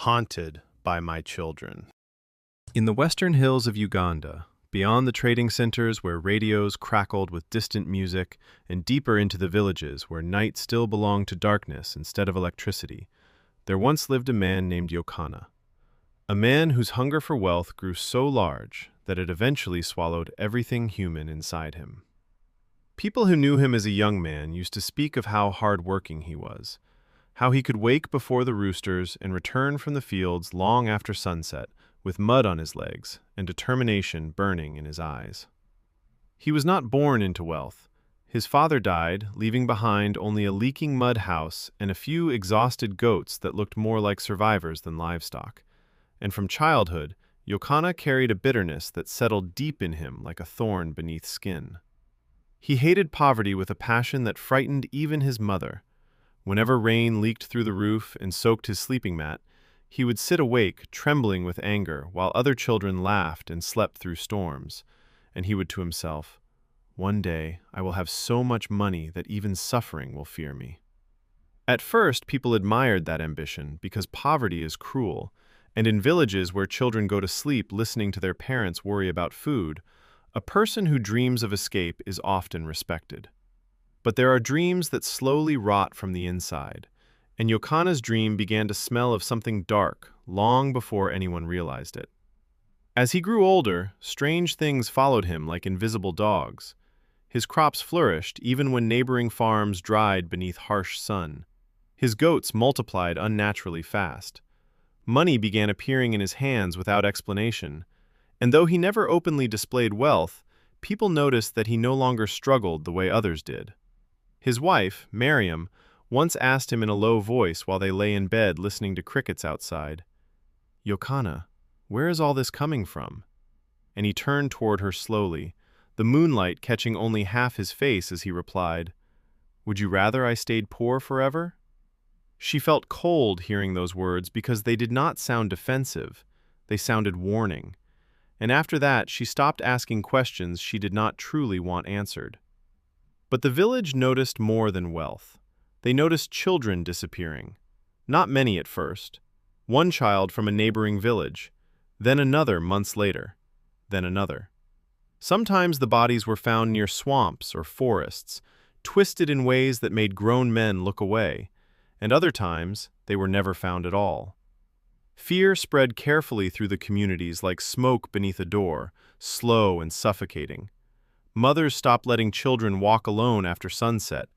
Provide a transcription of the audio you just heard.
Haunted by my children. In the western hills of Uganda, beyond the trading centers where radios crackled with distant music, and deeper into the villages where night still belonged to darkness instead of electricity, there once lived a man named Yokana. A man whose hunger for wealth grew so large that it eventually swallowed everything human inside him. People who knew him as a young man used to speak of how hard-working he was, how he could wake before the roosters and return from the fields long after sunset, with mud on his legs and determination burning in his eyes. He was not born into wealth. His father died, leaving behind only a leaking mud house and a few exhausted goats that looked more like survivors than livestock. And from childhood, Yokana carried a bitterness that settled deep in him like a thorn beneath skin. He hated poverty with a passion that frightened even his mother. Whenever rain leaked through the roof and soaked his sleeping mat, he would sit awake, trembling with anger, while other children laughed and slept through storms. And he would to himself, "One day I will have so much money that even suffering will fear me." At first, people admired that ambition because poverty is cruel, and in villages where children go to sleep listening to their parents worry about food, a person who dreams of escape is often respected. But there are dreams that slowly rot from the inside, and Yokana's dream began to smell of something dark long before anyone realized it. As he grew older, strange things followed him like invisible dogs. His crops flourished even when neighboring farms dried beneath harsh sun. His goats multiplied unnaturally fast. Money began appearing in his hands without explanation, and though he never openly displayed wealth, people noticed that he no longer struggled the way others did. His wife, Miriam, once asked him in a low voice while they lay in bed listening to crickets outside, "Yokana, where is all this coming from?" And he turned toward her slowly, the moonlight catching only half his face as he replied, "Would you rather I stayed poor forever?" She felt cold hearing those words because they did not sound defensive, they sounded warning. And after that, she stopped asking questions she did not truly want answered. But the village noticed more than wealth. They noticed children disappearing. Not many at first. One child from a neighboring village, then another months later, then another. Sometimes the bodies were found near swamps or forests, twisted in ways that made grown men look away, and other times they were never found at all. Fear spread carefully through the communities like smoke beneath a door, slow and suffocating. Mothers stopped letting children walk alone after sunset,